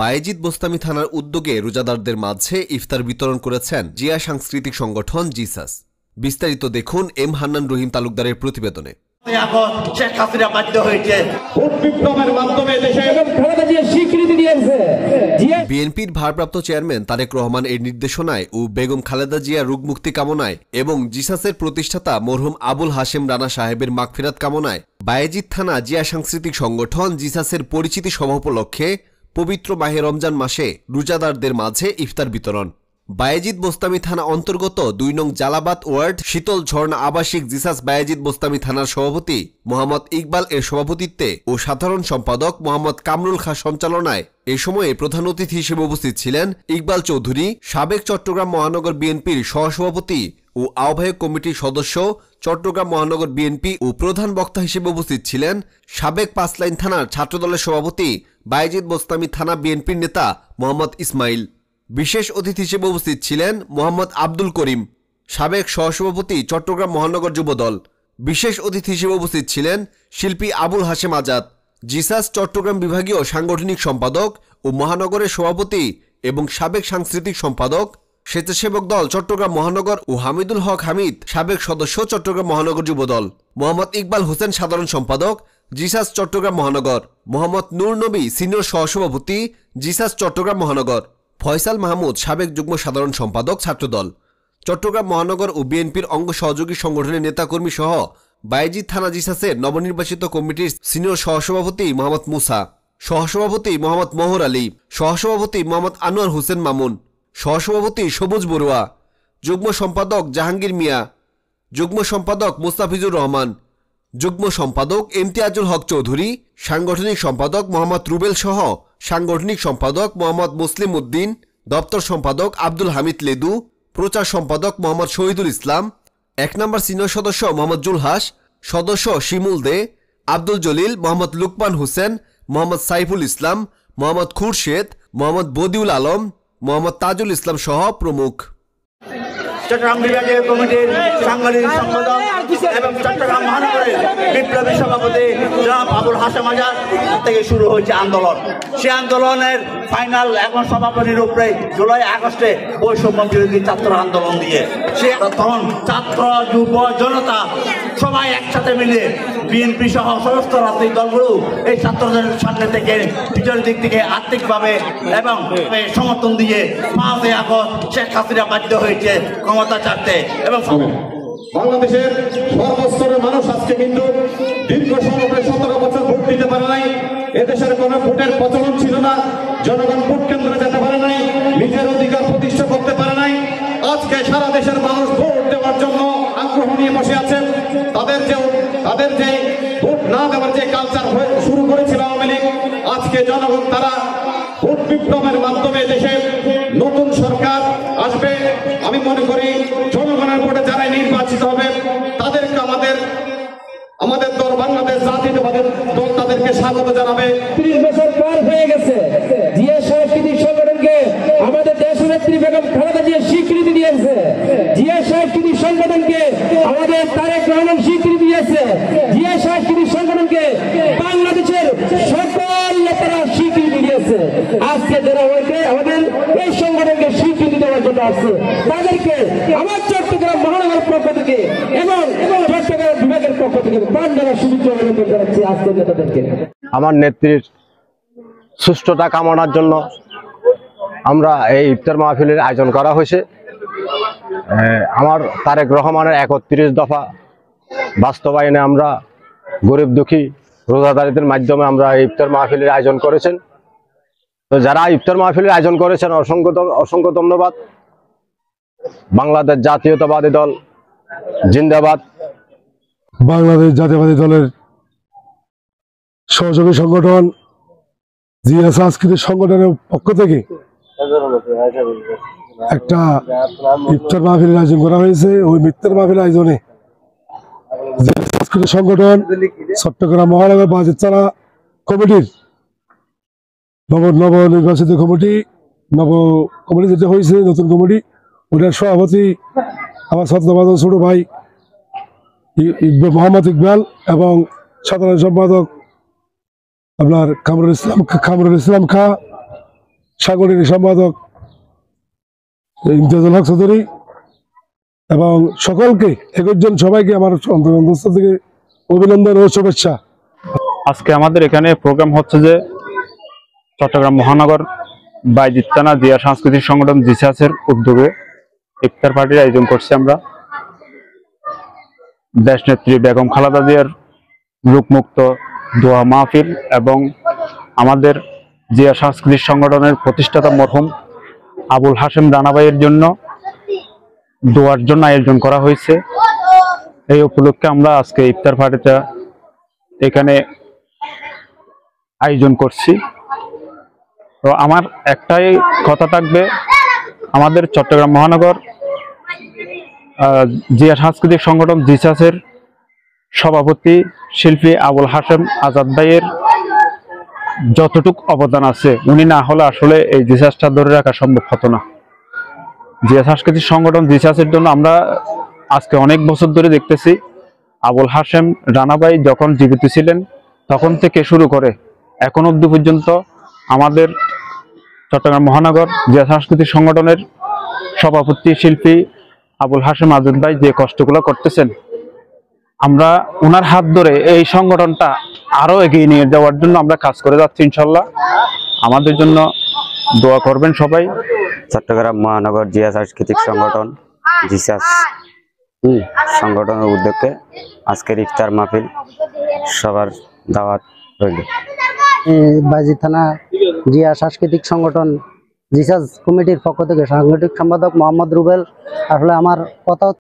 বায়েজিদ বোস্তামি থানার উদ্যোগে রোজাদারদের মাঝে ইফতার বিতরণ করেছেন জিয়া সাংস্কৃতিক সংগঠন জিসাস। বিস্তারিত দেখুন এম হান্নান রহিম তালুকদারের প্রতিবেদনে। বিএনপির ভারপ্রাপ্ত চেয়ারম্যান তারেক রহমান এর নির্দেশনায় ও বেগম খালেদা জিয়া রোগমুক্তি কামনায় এবং জিসাসের প্রতিষ্ঠাতা মরহুম আবুল হাশেম রানা সাহেবের মাগফিরাত কামনায় বায়েজিদ থানা জিয়া সাংস্কৃতিক সংগঠন জিসাসের পরিচিতি সভা উপলক্ষে পবিত্র মাহে রমজান মাসে রোজাদারদের মাঝে ইফতার বিতরণ। বায়েজিদ বোস্তামি থানা অন্তর্গত ২ নং জালাবাদ ওয়ার্ড শীতল ঝর্ণা আবাসিক জিসাস বায়েজিদ বোস্তামি থানার সভাপতি মোহাম্মদ ইকবাল এর সভাপতিত্বে ও সাধারণ সম্পাদক মোহাম্মদ কামরুল খাঁ সঞ্চালনায় এ সময়ে প্রধান অতিথি হিসেবে উপস্থিত ছিলেন ইকবাল চৌধুরী, সাবেক চট্টগ্রাম মহানগর বিএনপির সহসভাপতি ও আহ্বায়ক কমিটির সদস্য, চট্টগ্রাম মহানগর বিএনপি ও প্রধান বক্তা হিসেবে উপস্থিত ছিলেন সাবেক পাঁচলাইন থানার ছাত্রদলের সভাপতি বায়েজিদ বোস্তামি থানা বিএনপির নেতা মোহাম্মদ ইসমাইল। বিশেষ অতিথি হিসেবে উপস্থিত ছিলেন মোহাম্মদ আব্দুল করিম, সাবেক সহসভাপতি চট্টগ্রাম মহানগর যুবদল। বিশেষ অতিথি হিসেবে উপস্থিত ছিলেন শিল্পী আবুল হাশেম আজাদ, জিসাস চট্টগ্রাম বিভাগীয় সাংগঠনিক সম্পাদক ও মহানগরের সভাপতি এবং সাবেক সাংস্কৃতিক সম্পাদক, স্বেচ্ছাসেবক দল চট্টগ্রাম মহানগর ও হামিদুল হক হামিদ, সাবেক সদস্য চট্টগ্রাম মহানগর যুবদল। মোহাম্মদ ইকবাল হোসেন সাধারণ সম্পাদক, জিসাস চট্টগ্রাম মহানগর। মোহাম্মদ নূর নবী সিনিয়র সহসভাপতি, জিসাস চট্টগ্রাম মহানগর। ফয়সাল মাহমুদ সাবেক যুগ্ম সাধারণ সম্পাদক ছাত্রদল, চট্টগ্রাম মহানগর ও বিএনপির অঙ্গ সহযোগী সংগঠনের নেতাকর্মী সহ বায়েজিদ থানা জিসাসের নবনির্বাচিত কমিটির সিনিয়র সহসভাপতি মোহাম্মদ মুসা, সহসভাপতি মোহাম্মদ মোহর আলী, সহসভাপতি মোহাম্মদ আনোয়ার হোসেন মামুন, সহসভাপতি সবুজ বড়ুয়া, যুগ্ম সম্পাদক জাহাঙ্গীর মিয়া, যুগ্ম সম্পাদক মুস্তাফিজুর রহমান, যুগ্ম সম্পাদক ইমতিয়াজুল হক চৌধুরী, সাংগঠনিক সম্পাদক মোহাম্মদ রুবেল সহ সাংগঠনিক সম্পাদক মোহাম্মদ মুসলিম উদ্দিন, দপ্তর সম্পাদক আব্দুল হামিদ লেদু, প্রচার সম্পাদক মোহাম্মদ শহীদুল ইসলাম, ১ নম্বর সিনিয়র সদস্য মোহাম্মদ জুলহাস, সদস্য শিমুল দে, আব্দুল জলিল, মোহাম্মদ লুকমান হোসেন, মোহাম্মদ সাইফুল ইসলাম, মোহাম্মদ খুরশেদ, মোহাম্মদ বদিউল আলম, মোহাম্মদ তাজুল ইসলাম সহ প্রমুখ। চট্টগ্রাম বিভাগীয় কমিটির সাংগঠনিক সম্পাদক এবং চট্টগ্রাম মহানগরের বিপ্লবী সভাপতি জনাব আবুল হাশেম আজাদ থেকে শুরু হয়েছে আন্দোলন। সে আন্দোলনের ফাইনাল এখন সমাপনীর উপরে জুলাই আগস্টে বৈষম্য বিরোধী ছাত্র আন্দোলন দিয়ে সে তখন ছাত্র যুব জনতা সবাই একসাথে মিলে বিএনপি সহ সমস্ত রাজনৈতিক দলগুলো এই ছাত্রদের সামনে থেকে পিছনের দিক থেকে আর্থিকভাবে এবং সমর্থন দিয়ে 5 আগস্ট শেখ হাসিনা বাধ্য হয়েছে ক্ষমতা ছাড়তে। এবং বাংলাদেশের সর্বস্তরের মানুষ আজকে কিন্তু দীর্ঘ 17 বছর ভোট দিতে পারে নাই। এদেশের কোনো ভোটের প্রচলন ছিল না, জনগণ ভোট কেন্দ্রে যেতে পারে নাই, নিজের অধিকার প্রতিষ্ঠা করতে পারে নাই। আজকে সারা দেশের মানুষ ভোট দেওয়ার জন্য আগ্রহ নিয়ে বসে আছে। তাদের যে ভোট না দেওয়ার যে কালচার শুরু করেছিল আওয়ামী লীগ, আজকে জনগণ তারা ভোট বিপ্লবের মাধ্যমে দেশে নতুন সরকার আসবে। আমি মনে করি জনগণের ভোটে যারাই নির্বাচিত হবে তাদেরকে আমাদের দল বাংলাদেশ জাতীয়তাবাদী দল তাদেরকে স্বাগত জানাবে। 30 বছর পার হয়ে গেছে, জিয়া সাংস্কৃতিক সংগঠনকে আমাদের দেশনেত্রী বেগম খালেদা জিয়া স্বীকৃতি দিয়েছে। জিয়া সাংস্কৃতিক সংগঠনকে আমাদের তারেক রহমান স্বীকৃতি দিয়েছে। জিয়া সাংস্কৃতিক সংগঠনকে বাংলাদেশের সকল নেতারা স্বীকৃতি দিয়েছে। আজকে যারা আমাদের এই সংগঠনকে স্বীকৃতি দেওয়ার জন্য আসছে তাদেরকে আমার চট্টগ্রাম মহানগর পক্ষ থেকে এবং চট্টগ্রাম বিভাগের পক্ষ থেকে শুভেচ্ছা অভিনন্দন জানাচ্ছি আজকে নেতাদেরকে। আমার নেত্রীর সুষ্ঠুতা কামনার জন্য আমরা এই ইফতার মাহফিলের আয়োজন করা হয়েছে। আমার তারেক রহমানের 31 দফা বাস্তবায়নে আমরা গরিব দুঃখী রোজাদারদের মাধ্যমে আমরা এই ইফতার মাহফিলের আয়োজন করেছেন। তো যারা ইফতার মাহফিলের আয়োজন করেছেন অসংখ্য ধন্যবাদ। বাংলাদেশ জাতীয়তাবাদী দল জিন্দাবাদ। বাংলাদেশ জাতীয়তাবাদী দলের সহযোগী সংগঠন জিয়া সাংস্কৃতিক সংগঠনের পক্ষ থেকে একটা ইফতার মাহফিলের আয়োজন করা হয়েছে। ওই ইফতার মাহফিলের আয়োজনে জিয়া সাংস্কৃতিক সংগঠন চট্টগ্রাম মহানগর বায়েজিদ থানা কমিটির নবনির্বাচিত কমিটি যেটা হয়েছে নতুন কমিটি, ওটার সভাপতি আমার ছাত্রবাদ ছোট ভাই মোহাম্মদ ইকবাল এবং সাধারণ সম্পাদক আপনার কামরুল ইসলাম খাঁ, সাংগঠনিক সম্পাদক ইমতিয়াজুল হক চৌধুরী এবং সকলকে একজন সবাইকে আমার অন্তরস্থল থেকে অভিনন্দন ও শুভেচ্ছা। আজকে আমাদের এখানে প্রোগ্রাম হচ্ছে যে চট্টগ্রাম মহানগর বাইজিৎ থানা জিয়া সাংস্কৃতিক সংগঠন জিসাসের উদ্যোগে ইফতার পার্টির আয়োজন করছি আমরা। দেশনেত্রী বেগম খালেদা জিয়ার রোগমুক্ত দোয়া মাহফিল এবং আমাদের জিয়া সাংস্কৃতিক সংগঠনের প্রতিষ্ঠাতা মরহুম আবুল হাশেম রানা ভাইয়ের জন্য দোয়ার জন্য আয়োজন করা হয়েছে। এই উপলক্ষে আমরা আজকে ইফতার পার্টিটা এখানে আয়োজন করছি। তো আমার একটাই কথা থাকবে, আমাদের চট্টগ্রাম মহানগর জিয়া সাংস্কৃতিক সংগঠন জিসাসের সভাপতি শিল্পী আবুল হাশেম আজাদ ভাইয়ের যতটুক অবদান আছে, উনি না হলে আসলে এই জিসাসটা ধরে রাখা সম্ভব হতো না। জিয়া সাংস্কৃতিক সংগঠন জিসাসের জন্য আমরা আজকে অনেক বছর ধরে দেখতেছি, আবুল হাশেম রানা ভাই যখন জীবিত ছিলেন তখন থেকে শুরু করে এখন অবধি পর্যন্ত আমাদের চট্টগ্রাম মহানগর জিয়া সাংস্কৃতিক সংগঠনের সভাপতি শিল্পী আবুল হাশেম আজাদ ভাই যে কষ্টগুলো করতেছেন, আমরা ওনার হাত ধরে এই সংগঠনটা আরো এগিয়ে নিয়ে যাওয়ার জন্য আমরা কাজ করে যাচ্ছি। ইনশাল্লাহ আমাদের জন্য দোয়া করবেন সবাই। চট্টগ্রাম মহানগর জিয়া সাংস্কৃতিক সংগঠন জিসাস সংগঠনের উদ্যোগে আজকের ইফতার মাহফিল সবার দাওয়াত রইল। বাইজিৎ থানা জিয়া সাংস্কৃতিক সংগঠন জিসাস কমিটির পক্ষ থেকে সাংগঠনিক সম্পাদক মোহাম্মদ রুবেল। আসলে আমার কথা